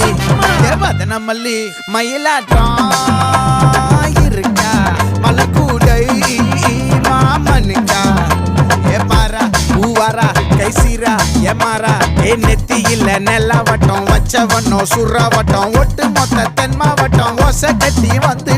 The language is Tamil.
தேவதன மல்லி மயிலாட்டம் இருக்கா மலக்கூடை மாமனுக்கா ஏ பாரா பூவாரா கைசீரா ஏமாறா ஏ நெத்தி இல்ல நெல்லா வட்டம் வச்ச வண்ணம் சுறா வட்டம் ஒட்டு மொத்த தென் மாவட்டம் ஒச கட்டி வந்து